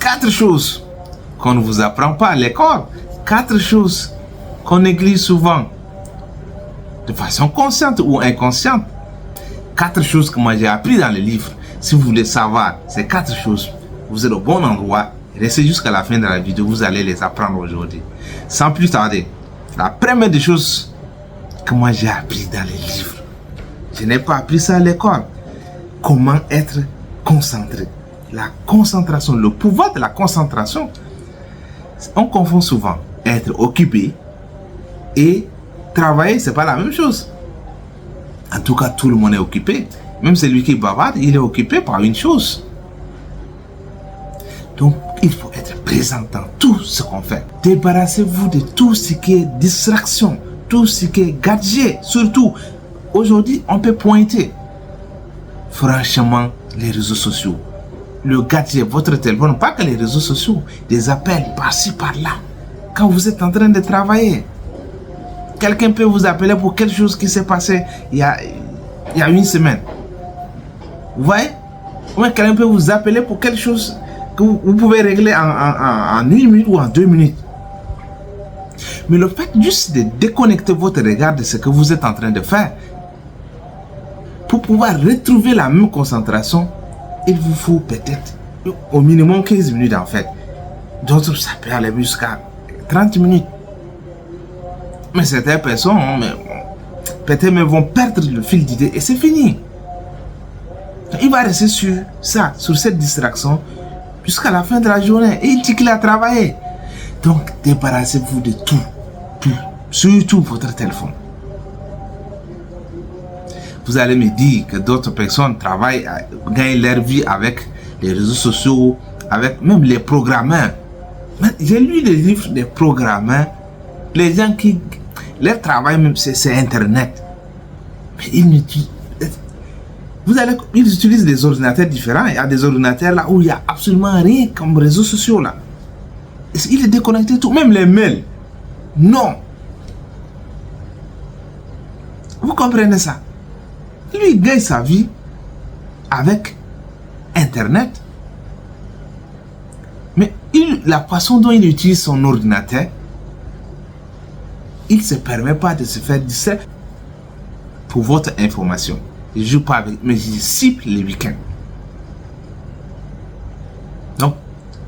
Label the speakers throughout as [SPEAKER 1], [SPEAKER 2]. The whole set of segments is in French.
[SPEAKER 1] 4 choses qu'on ne vous apprend pas à l'école. 4 choses qu'on néglige souvent, de façon consciente ou inconsciente. 4 choses que moi j'ai appris dans le livre. Si vous voulez savoir ces 4 choses, vous êtes au bon endroit. Restez jusqu'à la fin de la vidéo, vous allez les apprendre aujourd'hui. Sans plus tarder, la première des choses que moi j'ai appris dans les livres, je n'ai pas appris ça à l'école. Comment être concentré. La concentration, le pouvoir de la concentration. On confond souvent être occupé et travailler, c'est pas la même chose. En tout cas, tout le monde est occupé. Même celui qui bavarde, il est occupé par une chose. Donc, il faut être présent dans tout ce qu'on fait. Débarrassez-vous de tout ce qui est distraction, tout ce qui est gadget. Surtout, aujourd'hui, on peut pointer. Franchement, les réseaux sociaux, le gadget, votre téléphone, pas que les réseaux sociaux, des appels par-ci, par-là. Quand vous êtes en train de travailler, quelqu'un peut vous appeler pour quelque chose qui s'est passé il y a une semaine. Vous voyez? Ou quelqu'un peut vous appeler pour quelque chose que vous pouvez régler en 1 minute ou en 2 minutes. Mais le fait juste de déconnecter votre regard de ce que vous êtes en train de faire, pour pouvoir retrouver la même concentration, il vous faut peut-être au minimum 15 minutes en fait. D'autres, ça peut aller jusqu'à 30 minutes. Mais certaines personnes, peut-être vont perdre le fil d'idée et c'est fini. Il va rester sur ça, sur cette distraction, jusqu'à la fin de la journée. Et il dit qu'il a travaillé. Donc, débarrassez-vous de tout. Surtout votre téléphone. Vous allez me dire que d'autres personnes travaillent, gagnent leur vie avec les réseaux sociaux, avec même les programmeurs. J'ai lu les livres des programmeurs. Les gens qui... Leur travail même, c'est Internet. Mais ils utilisent des ordinateurs différents. Il y a des ordinateurs là où il n'y a absolument rien comme réseaux sociaux là. Il est déconnecté tout, même les mails. Non. Vous comprenez ça? Lui, il gagne sa vie avec Internet. Mais la façon dont il utilise son ordinateur, il ne se permet pas de se faire distraire. Pour votre information, je ne joue pas avec, mais je cible les week-ends. Donc,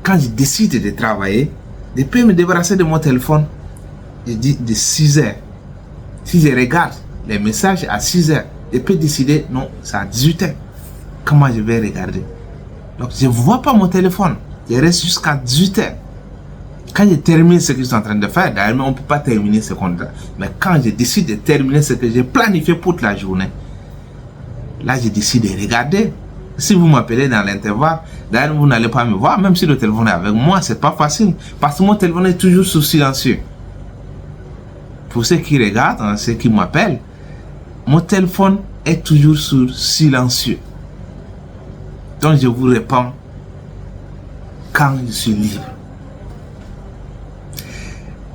[SPEAKER 1] quand je décide de travailler, je peux me débarrasser de mon téléphone, je dis de 6 heures. Si je regarde les messages à 6 heures, je peux décider, non, c'est à 18 heures. Comment je vais regarder? Donc, je ne vois pas mon téléphone. Je reste jusqu'à 18 heures. Quand je termine ce que je suis en train de faire, d'ailleurs, on ne peut pas terminer ce qu'on a. Mais quand je décide de terminer ce que j'ai planifié pour toute la journée, là, je décide de regarder. Si vous m'appelez dans l'intervalle, d'ailleurs, vous n'allez pas me voir, même si le téléphone est avec moi, c'est pas facile. Parce que mon téléphone est toujours sous silencieux. Pour ceux qui regardent, ceux qui m'appellent, mon téléphone est toujours sur silencieux. Donc, je vous réponds quand je suis libre.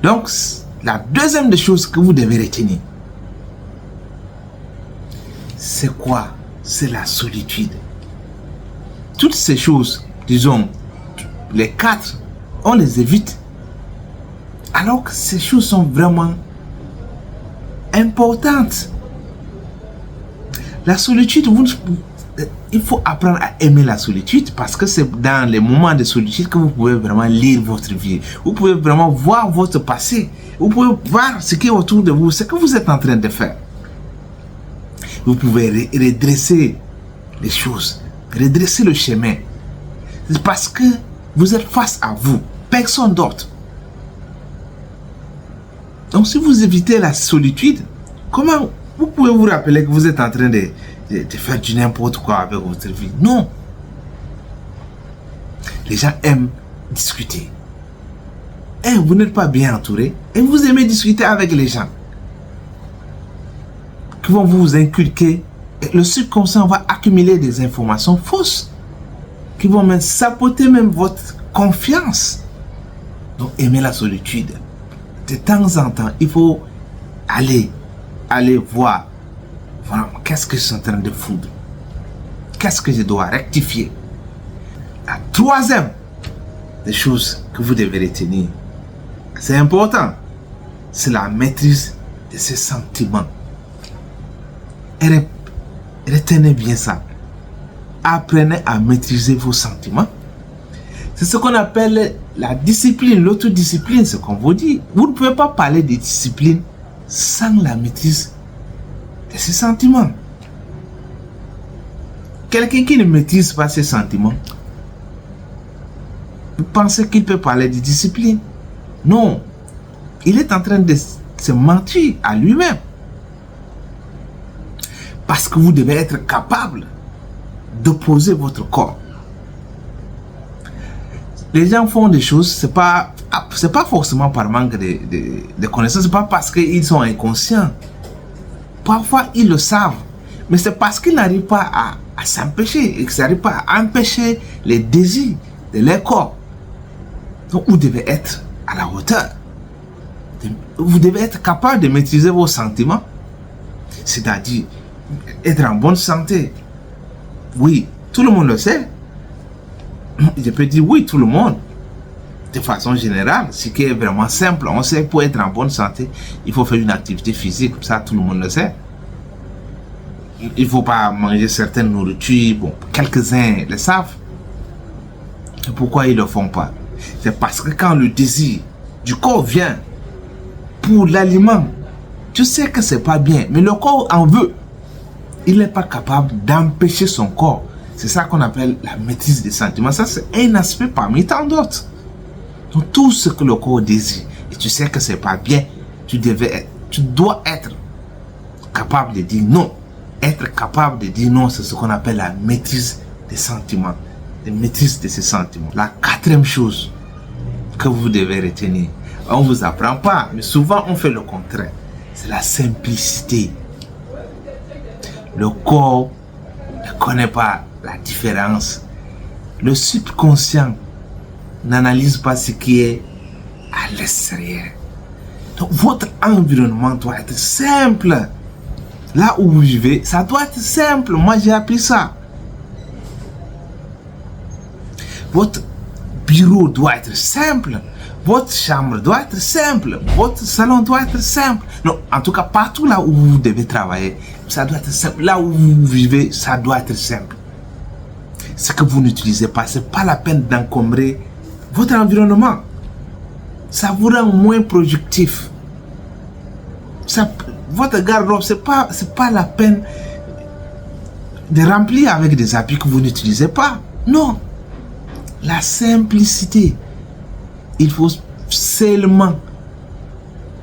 [SPEAKER 1] Donc, la deuxième des choses que vous devez retenir, c'est quoi? C'est la solitude. Toutes ces choses, disons, les 4, on les évite. Alors que ces choses sont vraiment importantes. La solitude, il faut apprendre à aimer la solitude parce que c'est dans les moments de solitude que vous pouvez vraiment lire votre vie. Vous pouvez vraiment voir votre passé. Vous pouvez voir ce qui est autour de vous, ce que vous êtes en train de faire. Vous pouvez redresser les choses, redresser le chemin. C'est parce que vous êtes face à vous, personne d'autre. Donc si vous évitez la solitude, comment vous pouvez vous rappeler que vous êtes en train de faire du n'importe quoi avec votre vie? Non. Les gens aiment discuter. Et vous n'êtes pas bien entouré. Et vous aimez discuter avec les gens qui vont vous inculquer. Et le subconscient va accumuler des informations fausses qui vont même saboter même votre confiance. Donc aimez la solitude. De temps en temps, il faut aller voir. Voilà, qu'est-ce que je suis en train de foutre? Qu'est-ce que je dois rectifier? La troisième des choses que vous devez retenir. C'est important. C'est la maîtrise de ses sentiments. Et retenez bien ça. Apprenez à maîtriser vos sentiments. C'est ce qu'on appelle la discipline, l'autodiscipline, ce qu'on vous dit. Vous ne pouvez pas parler de discipline sans la maîtrise de ses sentiments. Quelqu'un qui ne maîtrise pas ses sentiments, vous pensez qu'il peut parler de discipline? Non. Il est en train de se mentir à lui-même. Parce que vous devez être capable d'opposer votre corps. Les gens font des choses, c'est pas forcément par manque de connaissances, c'est pas parce qu'ils sont inconscients. Parfois, ils le savent, mais c'est parce qu'ils n'arrivent pas à s'empêcher, ils n'arrivent pas à empêcher les désirs de leur corps. Donc, vous devez être à la hauteur. Vous devez être capable de maîtriser vos sentiments, c'est-à-dire être en bonne santé. Oui, tout le monde le sait. Je peux dire oui, tout le monde. De façon générale, ce qui est vraiment simple, on sait pour être en bonne santé, il faut faire une activité physique, ça tout le monde le sait. Il ne faut pas manger certaines nourritures, bon, quelques-uns le savent. Et pourquoi ils ne le font pas? C'est parce que quand le désir du corps vient pour l'aliment, tu sais que c'est pas bien, mais le corps en veut. Il n'est pas capable d'empêcher son corps. C'est ça qu'on appelle la maîtrise des sentiments. Ça, c'est un aspect parmi tant d'autres. Donc, tout ce que le corps désire, et tu sais que c'est pas bien, tu dois être capable de dire non. Être capable de dire non, c'est ce qu'on appelle la maîtrise des sentiments. La maîtrise de ces sentiments. La quatrième chose que vous devez retenir, on ne vous apprend pas, mais souvent on fait le contraire. C'est la simplicité. Le corps ne connaît pas la différence. Le subconscient n'analyse pas ce qui est à l'extérieur. Donc votre environnement doit être simple. Là où vous vivez, ça doit être simple. Moi, j'ai appris ça. Votre bureau doit être simple. Votre chambre doit être simple. Votre salon doit être simple. Non, en tout cas, partout là où vous devez travailler, ça doit être simple. Là où vous vivez, ça doit être simple. Ce que vous n'utilisez pas, c'est pas la peine d'encombrer votre environnement. Ça vous rend moins productif. Votre garde-robe, c'est pas la peine de remplir avec des habits que vous n'utilisez pas. Non. La simplicité. Il faut seulement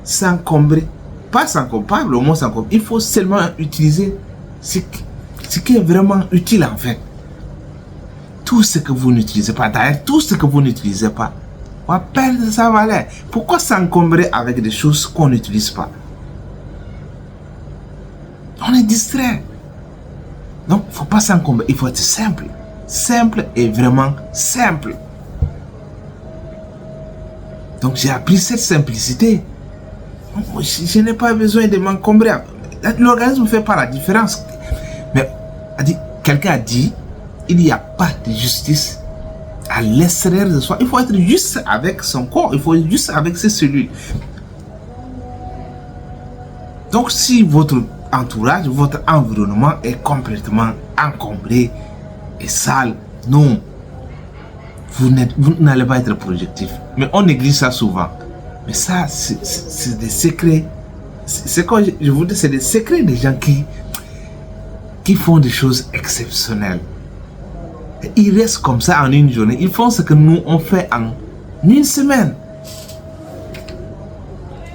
[SPEAKER 1] s'encombrer. Pas s'encombrer, le mot s'encombrer. Il faut seulement utiliser ce qui est vraiment utile en fait. Tout ce que vous n'utilisez pas, d'ailleurs, tout ce que vous n'utilisez pas, va perdre sa valeur. Pourquoi s'encombrer avec des choses qu'on n'utilise pas? On est distrait. Donc, il ne faut pas s'encombrer. Il faut être simple. Simple et vraiment simple. Donc, j'ai appris cette simplicité. Je n'ai pas besoin de m'encombrer. L'organisme ne fait pas la différence. Mais, quelqu'un a dit, il n'y a pas de justice à l'extérieur de soi. Il faut être juste avec son corps. Il faut être juste avec ses cellules. Donc, si votre entourage, votre environnement est complètement encombré et sale, non, vous n'allez pas être productif. Mais on néglige ça souvent. Mais ça, c'est des secrets. C'est quoi je vous dis, c'est des secrets des gens qui font des choses exceptionnelles. Et ils restent comme ça en une journée. Ils font ce que nous on fait en une semaine.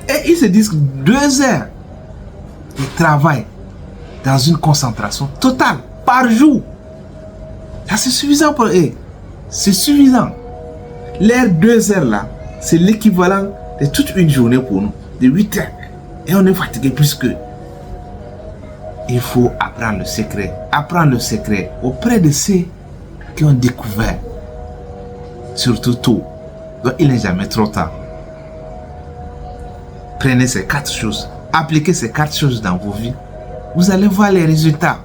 [SPEAKER 1] Et ils se disent 2 heures de travail dans une concentration totale par jour. Ça, c'est suffisant pour eux. C'est suffisant. Les 2 heures là, c'est l'équivalent de toute une journée pour nous, de 8 heures. Et on est fatigué plus que. Il faut apprendre le secret. Apprendre le secret auprès de ceux qui ont découvert. Surtout tôt. Donc il n'est jamais trop tard. Prenez ces 4 choses. Appliquez ces 4 choses dans vos vies. Vous allez voir les résultats.